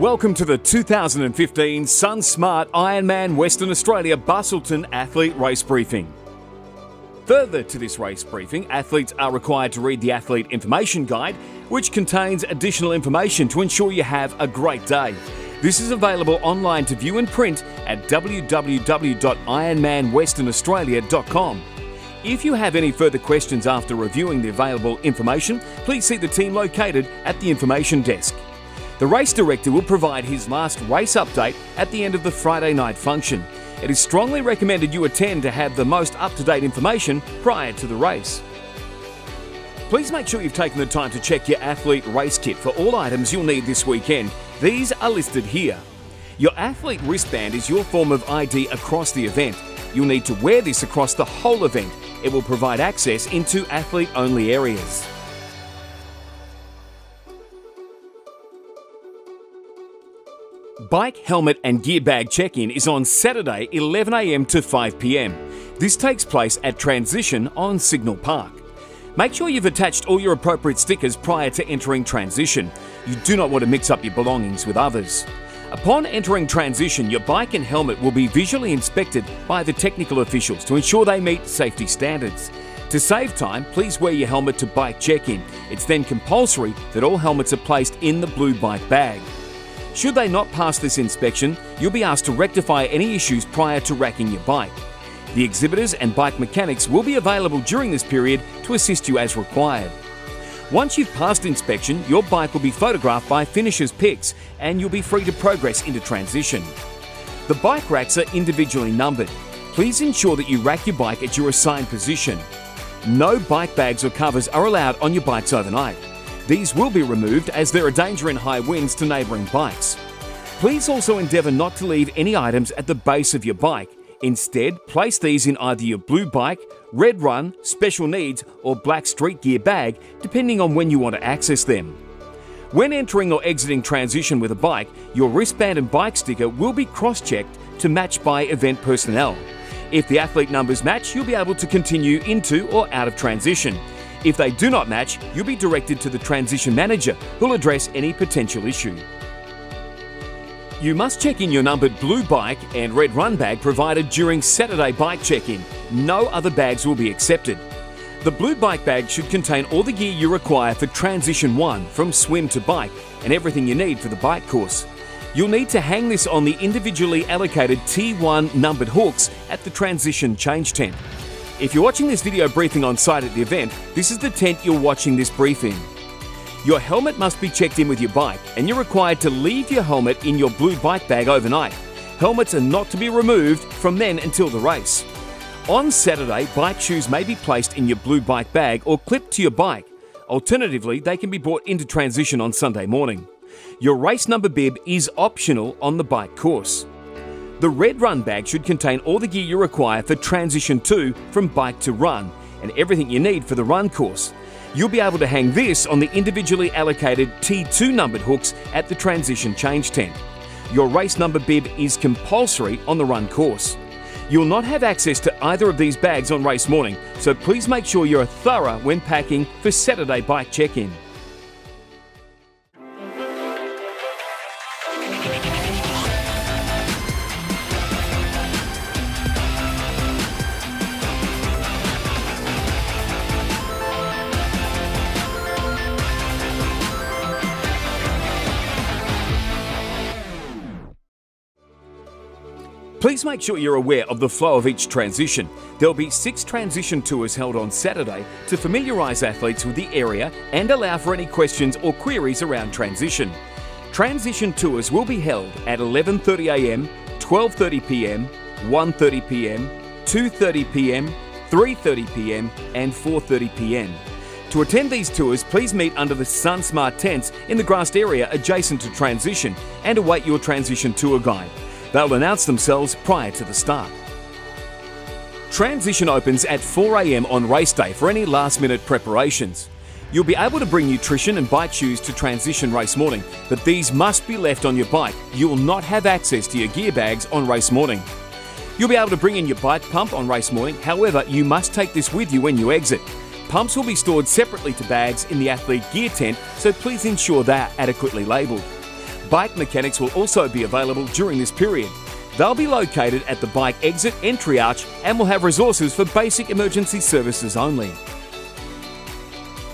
Welcome to the 2015 SunSmart IRONMAN Western Australia Busselton Athlete Race Briefing. Further to this race briefing, athletes are required to read the Athlete Information Guide, which contains additional information to ensure you have a great day. This is available online to view and print at www.ironmanwesternaustralia.com. If you have any further questions after reviewing the available information, please see the team located at the information desk. The race director will provide his last race update at the end of the Friday night function. It is strongly recommended you attend to have the most up-to-date information prior to the race. Please make sure you've taken the time to check your athlete race kit for all items you'll need this weekend. These are listed here. Your athlete wristband is your form of ID across the event. You'll need to wear this across the whole event. It will provide access into athlete-only areas. Bike, helmet and gear bag check-in is on Saturday 11 AM to 5 PM. This takes place at Transition on Signal Park. Make sure you've attached all your appropriate stickers prior to entering Transition. You do not want to mix up your belongings with others. Upon entering Transition, your bike and helmet will be visually inspected by the technical officials to ensure they meet safety standards. To save time, please wear your helmet to bike check-in. It's then compulsory that all helmets are placed in the blue bike bag. Should they not pass this inspection, you'll be asked to rectify any issues prior to racking your bike. The exhibitors and bike mechanics will be available during this period to assist you as required. Once you've passed inspection, your bike will be photographed by finishers' picks and you'll be free to progress into Transition. The bike racks are individually numbered. Please ensure that you rack your bike at your assigned position. No bike bags or covers are allowed on your bikes overnight. These will be removed as there are danger in high winds to neighbouring bikes. Please also endeavour not to leave any items at the base of your bike. Instead, place these in either your blue bike, red run, special needs or black street gear bag, depending on when you want to access them. When entering or exiting Transition with a bike, your wristband and bike sticker will be cross-checked to match by event personnel. If the athlete numbers match, you'll be able to continue into or out of Transition. If they do not match, you'll be directed to the Transition manager, who'll address any potential issue. You must check in your numbered blue bike and red run bag provided during Saturday bike check-in. No other bags will be accepted. The blue bike bag should contain all the gear you require for Transition 1, from swim to bike, and everything you need for the bike course. You'll need to hang this on the individually allocated T1 numbered hooks at the Transition change tent. If you're watching this video briefing on site at the event, this is the tent you're watching this brief in. Your helmet must be checked in with your bike, and you're required to leave your helmet in your blue bike bag overnight. Helmets are not to be removed from then until the race. On Saturday, bike shoes may be placed in your blue bike bag or clipped to your bike. Alternatively, they can be brought into Transition on Sunday morning. Your race number bib is optional on the bike course. The red run bag should contain all the gear you require for Transition 2 from bike to run and everything you need for the run course. You'll be able to hang this on the individually allocated T2 numbered hooks at the Transition change tent. Your race number bib is compulsory on the run course. You'll not have access to either of these bags on race morning, so please make sure you're thorough when packing for Saturday bike check-in. Please make sure you're aware of the flow of each transition. There'll be 6 transition tours held on Saturday to familiarise athletes with the area and allow for any questions or queries around transition. Transition tours will be held at 11:30 AM, 12:30 PM, 1:30 PM, 2:30 PM, 3:30 PM and 4:30 PM. To attend these tours, please meet under the SunSmart tents in the grassed area adjacent to Transition and await your Transition tour guide. They'll announce themselves prior to the start. Transition opens at 4 AM on race day for any last-minute preparations. You'll be able to bring nutrition and bike shoes to Transition race morning, but these must be left on your bike. You will not have access to your gear bags on race morning. You'll be able to bring in your bike pump on race morning, however, you must take this with you when you exit. Pumps will be stored separately to bags in the athlete gear tent, so please ensure they are adequately labelled. bike mechanics will also be available during this period. They'll be located at the bike exit entry arch and will have resources for basic emergency services only.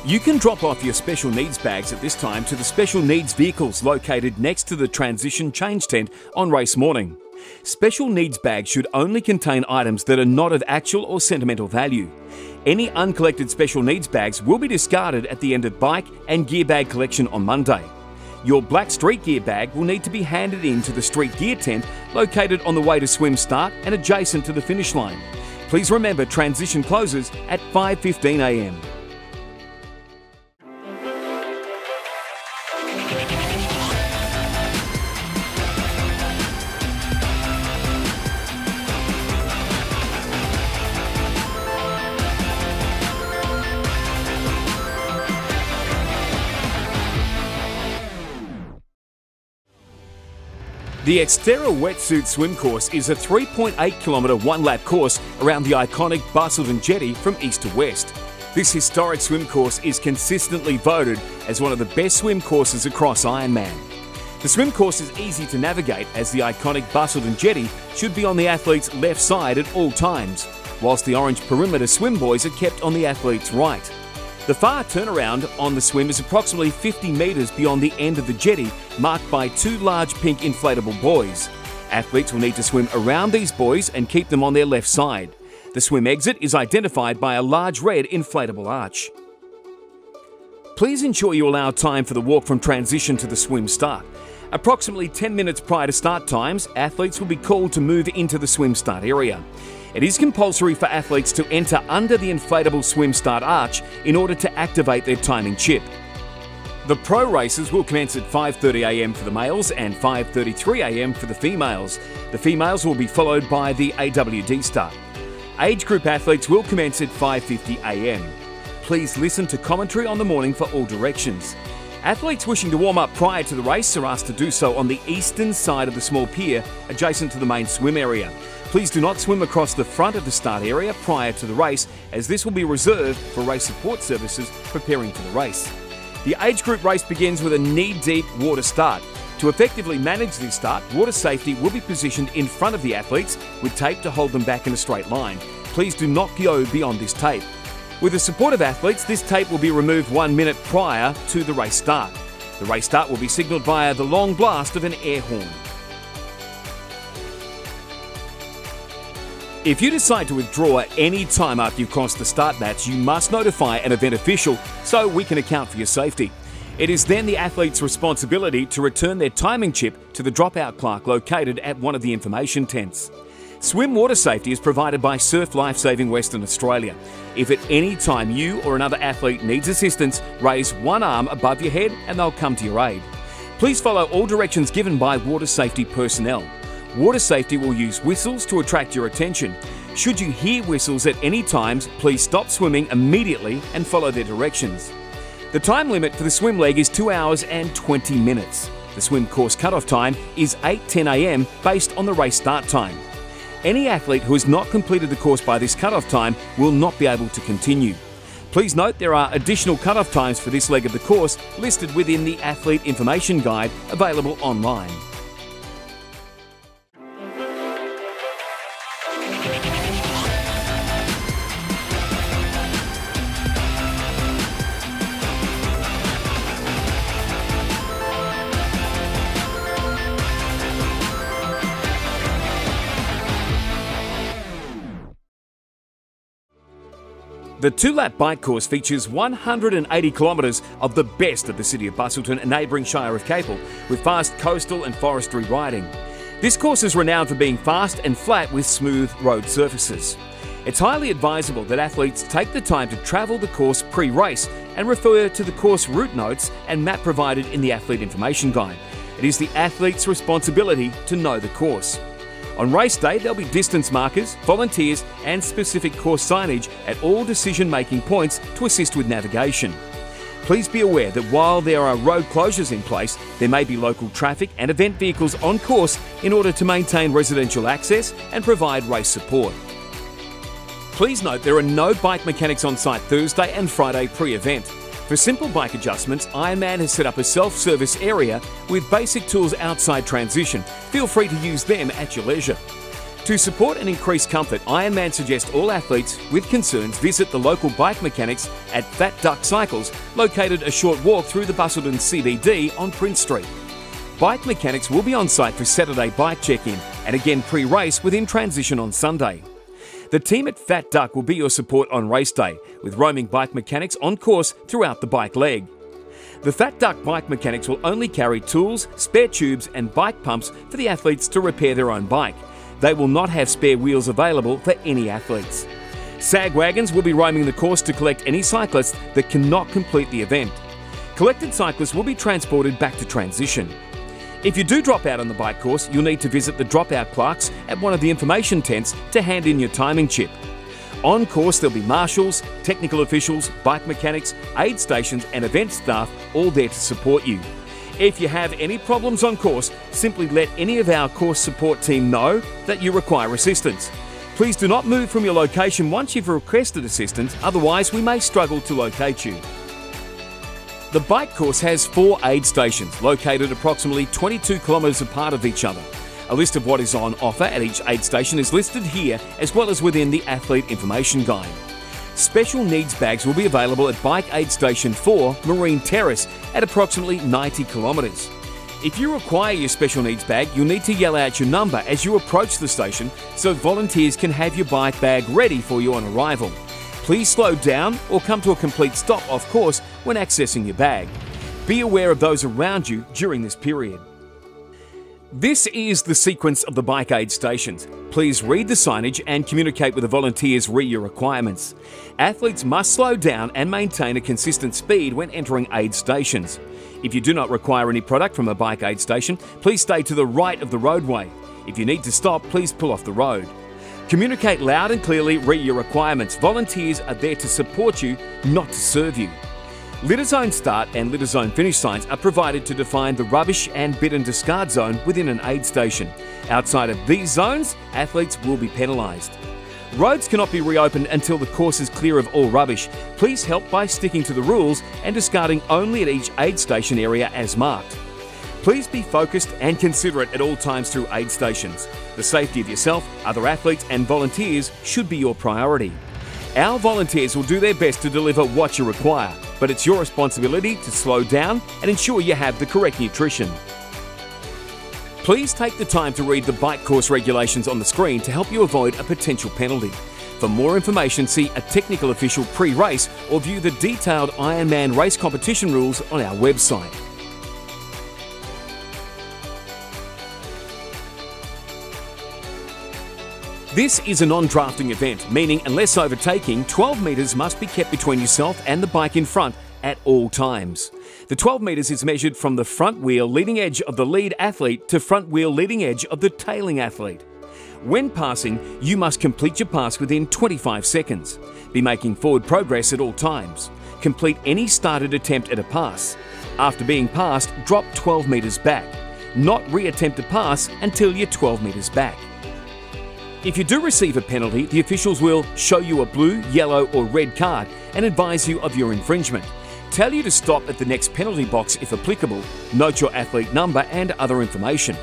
You can drop off your special needs bags at this time to the special needs vehicles located next to the transition change tent on race morning. Special needs bags should only contain items that are not of actual or sentimental value. Any uncollected special needs bags will be discarded at the end of bike and gear bag collection on Monday. Your black street gear bag will need to be handed in to the street gear tent located on the way to swim start and adjacent to the finish line. Please remember transition closes at 5:15 a.m. The Xterra Wetsuit Swim Course is a 3.8-kilometre one-lap course around the iconic Busselton jetty from east to west. This historic swim course is consistently voted as one of the best swim courses across Ironman. The swim course is easy to navigate as the iconic Busselton jetty should be on the athlete's left side at all times, whilst the orange perimeter swim buoys are kept on the athlete's right. The far turnaround on the swim is approximately 50 metres beyond the end of the jetty, marked by two large pink inflatable buoys. Athletes will need to swim around these buoys and keep them on their left side. The swim exit is identified by a large red inflatable arch. Please ensure you allow time for the walk from transition to the swim start. Approximately 10 minutes prior to start times, athletes will be called to move into the swim start area. It is compulsory for athletes to enter under the inflatable swim start arch in order to activate their timing chip. The pro races will commence at 5:30 a.m. for the males and 5:33 a.m. for the females. The females will be followed by the AWD start. Age group athletes will commence at 5:50 a.m. Please listen to commentary on the morning for all directions. Athletes wishing to warm up prior to the race are asked to do so on the eastern side of the small pier adjacent to the main swim area. Please do not swim across the front of the start area prior to the race, as this will be reserved for race support services preparing for the race. The age group race begins with a knee-deep water start. To effectively manage this start, water safety will be positioned in front of the athletes with tape to hold them back in a straight line. Please do not go beyond this tape. With the support of athletes, this tape will be removed 1 minute prior to the race start. The race start will be signalled via the long blast of an air horn. If you decide to withdraw at any time after you've crossed the start mats, you must notify an event official so we can account for your safety. It is then the athlete's responsibility to return their timing chip to the dropout clerk located at one of the information tents. Swim water safety is provided by Surf Lifesaving Western Australia. If at any time you or another athlete needs assistance, raise one arm above your head and they'll come to your aid. Please follow all directions given by water safety personnel. Water safety will use whistles to attract your attention. Should you hear whistles at any times, please stop swimming immediately and follow their directions. The time limit for the swim leg is 2 hours and 20 minutes. The swim course cutoff time is 8:10 a.m. based on the race start time. Any athlete who has not completed the course by this cutoff time will not be able to continue. Please note there are additional cutoff times for this leg of the course listed within the Athlete Information Guide available online. The two-lap bike course features 180 kilometres of the best of the city of Busselton and neighbouring Shire of Capel, with fast coastal and forestry riding. This course is renowned for being fast and flat with smooth road surfaces. It's highly advisable that athletes take the time to travel the course pre-race and refer to the course route notes and map provided in the Athlete Information Guide. It is the athlete's responsibility to know the course. On race day, there'll be distance markers, volunteers and specific course signage at all decision-making points to assist with navigation. Please be aware that while there are road closures in place, there may be local traffic and event vehicles on course in order to maintain residential access and provide race support. Please note there are no bike mechanics on site Thursday and Friday pre-event. For simple bike adjustments, Ironman has set up a self-service area with basic tools outside transition. Feel free to use them at your leisure. To support and increase comfort, Ironman suggests all athletes with concerns visit the local bike mechanics at Fat Duck Cycles, located a short walk through the Busselton CBD on Prince Street. Bike mechanics will be on site for Saturday bike check-in and again pre-race within transition on Sunday. The team at Fat Duck will be your support on race day, with roaming bike mechanics on course throughout the bike leg. The Fat Duck bike mechanics will only carry tools, spare tubes and bike pumps for the athletes to repair their own bike. They will not have spare wheels available for any athletes. SAG wagons will be roaming the course to collect any cyclists that cannot complete the event. Collected cyclists will be transported back to transition. If you do drop out on the bike course, you'll need to visit the dropout clerks at one of the information tents to hand in your timing chip. On course, there'll be marshals, technical officials, bike mechanics, aid stations and event staff all there to support you. If you have any problems on course, simply let any of our course support team know that you require assistance. Please do not move from your location once you've requested assistance, otherwise we may struggle to locate you. The bike course has 4 aid stations located approximately 22 kilometres apart of each other. A list of what is on offer at each aid station is listed here, as well as within the Athlete Information Guide. Special needs bags will be available at Bike Aid Station 4, Marine Terrace, at approximately 90 kilometres. If you require your special needs bag, you'll need to yell out your number as you approach the station so volunteers can have your bike bag ready for you on arrival. Please slow down or come to a complete stop off course when accessing your bag. Be aware of those around you during this period. This is the sequence of the bike aid stations. Please read the signage and communicate with the volunteers re your requirements. Athletes must slow down and maintain a consistent speed when entering aid stations. If you do not require any product from a bike aid station, please stay to the right of the roadway. If you need to stop, please pull off the road. Communicate loud and clearly re your requirements. Volunteers are there to support you, not to serve you. Litter zone start and litter zone finish signs are provided to define the rubbish and bid and discard zone within an aid station. Outside of these zones, athletes will be penalised. Roads cannot be reopened until the course is clear of all rubbish. Please help by sticking to the rules and discarding only at each aid station area as marked. Please be focused and considerate at all times through aid stations. The safety of yourself, other athletes and volunteers should be your priority. Our volunteers will do their best to deliver what you require, but it's your responsibility to slow down and ensure you have the correct nutrition. Please take the time to read the bike course regulations on the screen to help you avoid a potential penalty. For more information, see a technical official pre-race or view the detailed Ironman race competition rules on our website. This is a non-drafting event, meaning unless overtaking, 12 metres must be kept between yourself and the bike in front at all times. The 12 metres is measured from the front wheel leading edge of the lead athlete to front wheel leading edge of the tailing athlete. When passing, you must complete your pass within 25 seconds. Be making forward progress at all times. Complete any started attempt at a pass. After being passed, drop 12 metres back. Not re-attempt a pass until you're 12 metres back. If you do receive a penalty, the officials will show you a blue, yellow or red card and advise you of your infringement. Tell you to stop at the next penalty box if applicable, note your athlete number and other information.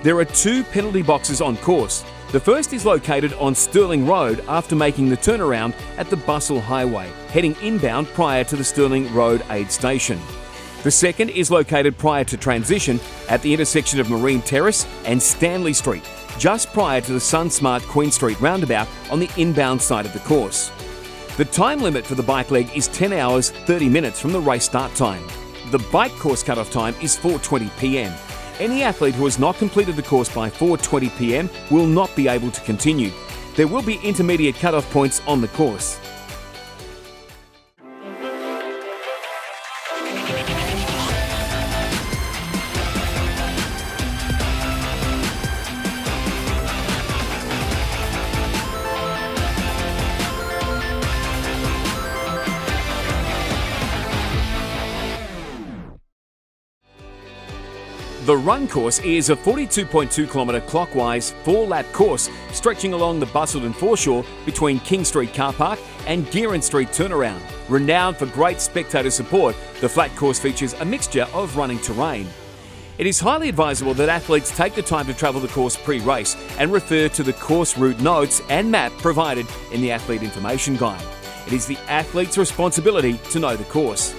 There are 2 penalty boxes on course. The first is located on Stirling Road after making the turnaround at the Busselton Highway, heading inbound prior to the Stirling Road aid station. The second is located prior to transition at the intersection of Marine Terrace and Stanley Street, just prior to the SunSmart Queen Street roundabout on the inbound side of the course. The time limit for the bike leg is 10 hours 30 minutes from the race start time. The bike course cut-off time is 4:20 p.m. Any athlete who has not completed the course by 4:20 p.m. will not be able to continue. There will be intermediate cut-off points on the course. The run course is a 42.2 km clockwise 4-lap course stretching along the Busselton foreshore between King Street Car Park and Gearan Street turnaround. Renowned for great spectator support, the flat course features a mixture of running terrain. It is highly advisable that athletes take the time to travel the course pre-race and refer to the course route notes and map provided in the athlete information guide. It is the athlete's responsibility to know the course.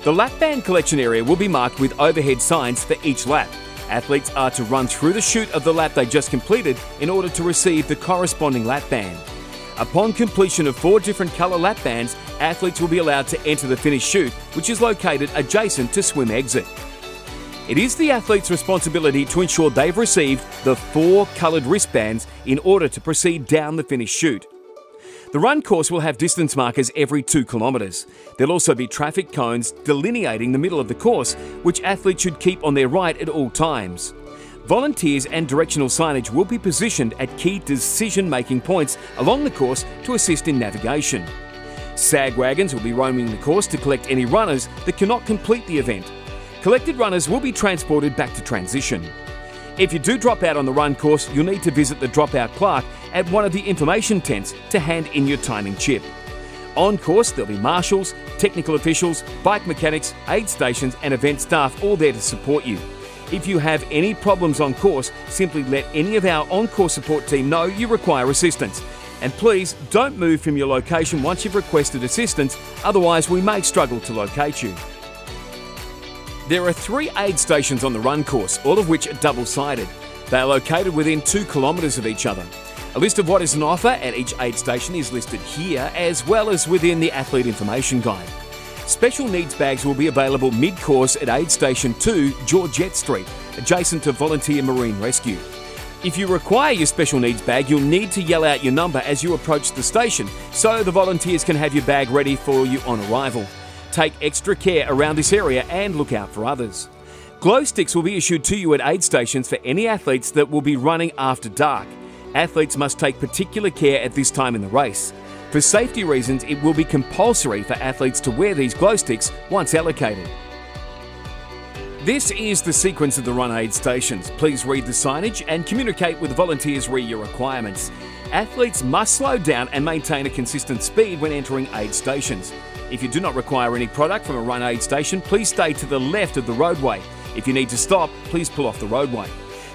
The lap band collection area will be marked with overhead signs for each lap. Athletes are to run through the chute of the lap they just completed in order to receive the corresponding lap band. Upon completion of 4 different colour lap bands, athletes will be allowed to enter the finish chute, which is located adjacent to swim exit. It is the athlete's responsibility to ensure they've received the 4 coloured wristbands in order to proceed down the finish chute. The run course will have distance markers every 2 kilometres. There'll also be traffic cones delineating the middle of the course, which athletes should keep on their right at all times. Volunteers and directional signage will be positioned at key decision-making points along the course to assist in navigation. SAG wagons will be roaming the course to collect any runners that cannot complete the event. Collected runners will be transported back to transition. If you do drop out on the run course, you'll need to visit the dropout clerk at one of the information tents to hand in your timing chip. On course, there'll be marshals, technical officials, bike mechanics, aid stations and event staff all there to support you. If you have any problems on course, simply let any of our on-course support team know you require assistance. And please don't move from your location once you've requested assistance, otherwise we may struggle to locate you. There are 3 aid stations on the run course, all of which are double-sided. They are located within 2 kilometres of each other. A list of what is on offer at each aid station is listed here, as well as within the athlete information guide. Special needs bags will be available mid-course at aid station 2, Georgette Street, adjacent to Volunteer Marine Rescue. If you require your special needs bag, you'll need to yell out your number as you approach the station, so the volunteers can have your bag ready for you on arrival. Take extra care around this area and look out for others. Glow sticks will be issued to you at aid stations for any athletes that will be running after dark. Athletes must take particular care at this time in the race. For safety reasons, it will be compulsory for athletes to wear these glow sticks once allocated. This is the sequence of the run aid stations. Please read the signage and communicate with the volunteers re your requirements. Athletes must slow down and maintain a consistent speed when entering aid stations. If you do not require any product from a run aid station, please stay to the left of the roadway. If you need to stop, please pull off the roadway.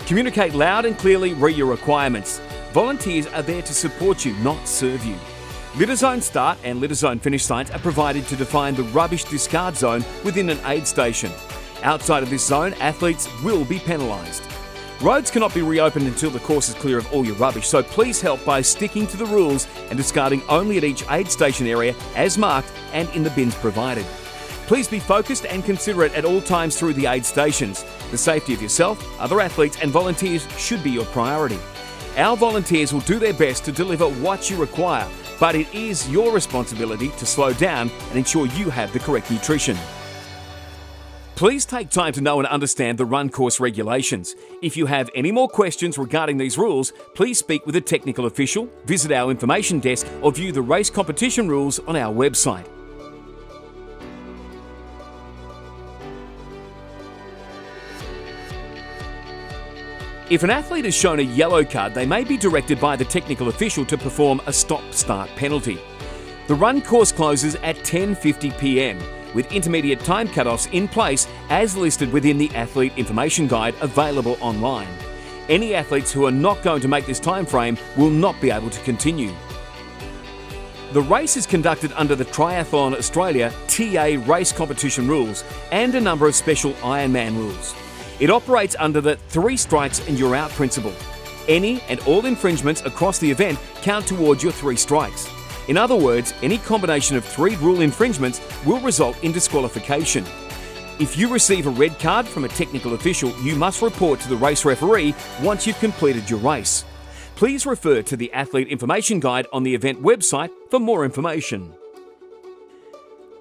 Communicate loud and clearly re your requirements. Volunteers are there to support you, not serve you. Litter zone start and litter zone finish signs are provided to define the rubbish discard zone within an aid station. Outside of this zone, athletes will be penalised. Roads cannot be reopened until the course is clear of all your rubbish, so please help by sticking to the rules and discarding only at each aid station area as marked and in the bins provided. Please be focused and considerate at all times through the aid stations. The safety of yourself, other athletes and volunteers should be your priority. Our volunteers will do their best to deliver what you require, but it is your responsibility to slow down and ensure you have the correct nutrition. Please take time to know and understand the run course regulations. If you have any more questions regarding these rules, please speak with a technical official, visit our information desk or view the race competition rules on our website. If an athlete is shown a yellow card, they may be directed by the technical official to perform a stop-start penalty. The run course closes at 10:50 p.m. with intermediate time cutoffs in place as listed within the athlete information guide available online. Any athletes who are not going to make this time frame will not be able to continue. The race is conducted under the Triathlon Australia TA race competition rules and a number of special Ironman rules. It operates under the 3 strikes and you're out principle. Any and all infringements across the event count towards your 3 strikes. In other words, any combination of 3 rule infringements will result in disqualification. If you receive a red card from a technical official, you must report to the race referee once you've completed your race. Please refer to the Athlete Information Guide on the event website for more information.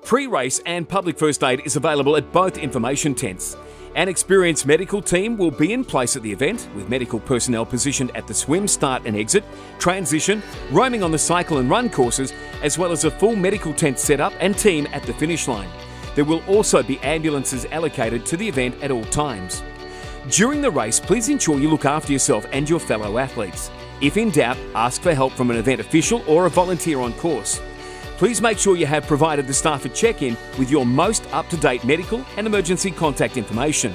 Pre-race and public first aid is available at both information tents. An experienced medical team will be in place at the event, with medical personnel positioned at the swim start and exit, transition, roaming on the cycle and run courses, as well as a full medical tent setup and team at the finish line. There will also be ambulances allocated to the event at all times. During the race, please ensure you look after yourself and your fellow athletes. If in doubt, ask for help from an event official or a volunteer on course. Please make sure you have provided the staff a check-in with your most up-to-date medical and emergency contact information.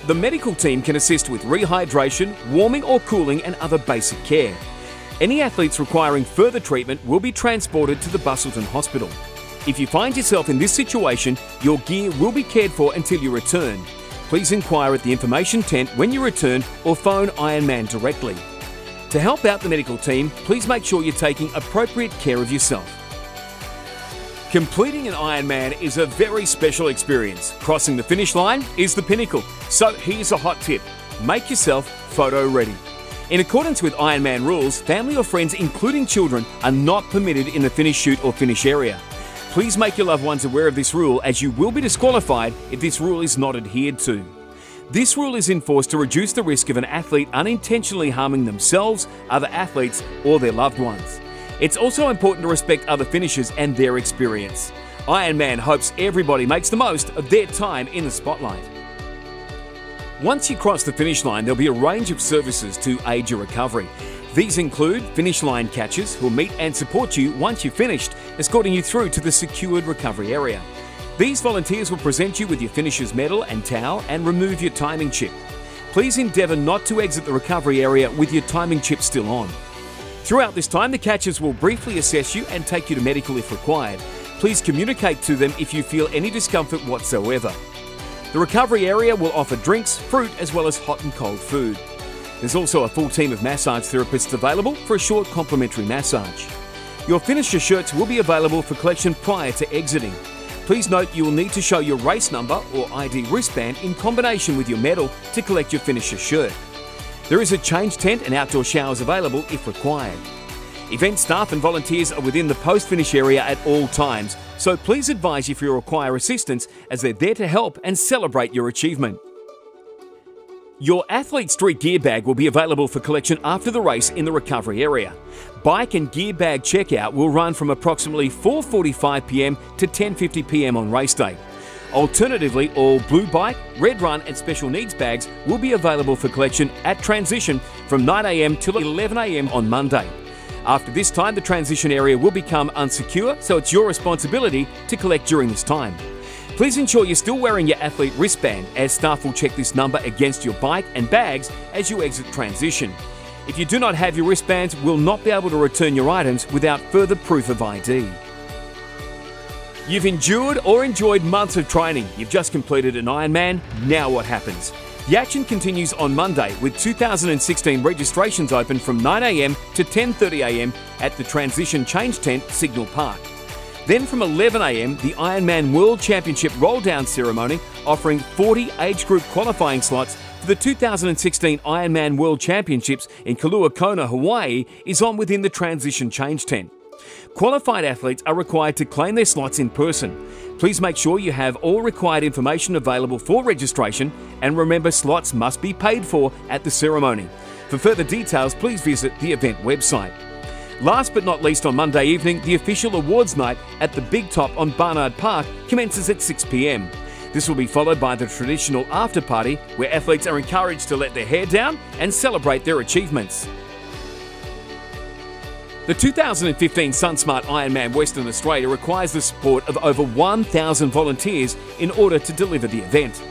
The medical team can assist with rehydration, warming or cooling and other basic care. Any athletes requiring further treatment will be transported to the Busselton Hospital. If you find yourself in this situation, your gear will be cared for until you return. Please inquire at the information tent when you return or phone Ironman directly. To help out the medical team, please make sure you're taking appropriate care of yourself. Completing an Ironman is a very special experience. Crossing the finish line is the pinnacle. So here's a hot tip. Make yourself photo ready. In accordance with Ironman rules, family or friends, including children, are not permitted in the finish chute or finish area. Please make your loved ones aware of this rule, as you will be disqualified if this rule is not adhered to. This rule is enforced to reduce the risk of an athlete unintentionally harming themselves, other athletes, or their loved ones. It's also important to respect other finishers and their experience. Ironman hopes everybody makes the most of their time in the spotlight. Once you cross the finish line, there'll be a range of services to aid your recovery. These include finish line catchers who will meet and support you once you've finished, escorting you through to the secured recovery area. These volunteers will present you with your finisher's medal and towel and remove your timing chip. Please endeavour not to exit the recovery area with your timing chip still on. Throughout this time, the catchers will briefly assess you and take you to medical if required. Please communicate to them if you feel any discomfort whatsoever. The recovery area will offer drinks, fruit, as well as hot and cold food. There's also a full team of massage therapists available for a short complimentary massage. Your finisher shirts will be available for collection prior to exiting. Please note you will need to show your race number or ID wristband in combination with your medal to collect your finisher shirt. There is a change tent and outdoor showers available if required. Event staff and volunteers are within the post-finish area at all times, so please advise if you require assistance, as they're there to help and celebrate your achievement. Your Athlete Street gear bag will be available for collection after the race in the recovery area. Bike and gear bag checkout will run from approximately 4:45 p.m. to 10:50 p.m. on race day. Alternatively, all blue bike, red run and special needs bags will be available for collection at transition from 9 a.m. till 11 a.m. on Monday. After this time, the transition area will become unsecure, so it's your responsibility to collect during this time. Please ensure you're still wearing your athlete wristband, as staff will check this number against your bike and bags as you exit transition. If you do not have your wristbands, we'll not be able to return your items without further proof of ID. You've endured or enjoyed months of training. You've just completed an Ironman. Now what happens? The action continues on Monday, with 2016 registrations open from 9 a.m. to 10:30 a.m. at the Transition Change Tent, Signal Park. Then from 11 a.m, the Ironman World Championship roll-down ceremony, offering 40 age group qualifying slots for the 2016 Ironman World Championships in Kailua Kona, Hawaii, is on within the Transition Change Tent. Qualified athletes are required to claim their slots in person. Please make sure you have all required information available for registration, and remember, slots must be paid for at the ceremony. For further details, please visit the event website. Last but not least, on Monday evening, the official awards night at the Big Top on Barnard Park commences at 6 p.m. This will be followed by the traditional after party, where athletes are encouraged to let their hair down and celebrate their achievements. The 2015 SunSmart IRONMAN Western Australia requires the support of over 1,000 volunteers in order to deliver the event.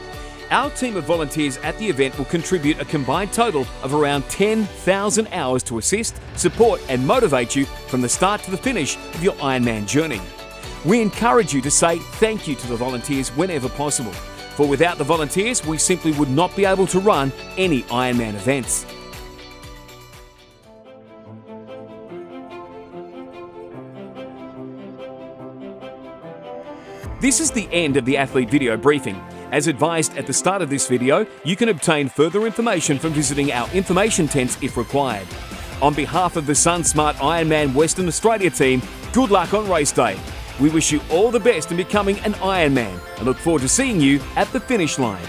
Our team of volunteers at the event will contribute a combined total of around 10,000 hours to assist, support and motivate you from the start to the finish of your Ironman journey. We encourage you to say thank you to the volunteers whenever possible, for without the volunteers we simply would not be able to run any Ironman events. This is the end of the athlete video briefing. As advised at the start of this video, you can obtain further information from visiting our information tents if required. On behalf of the SunSmart IRONMAN Western Australia team, good luck on race day. We wish you all the best in becoming an Ironman and look forward to seeing you at the finish line.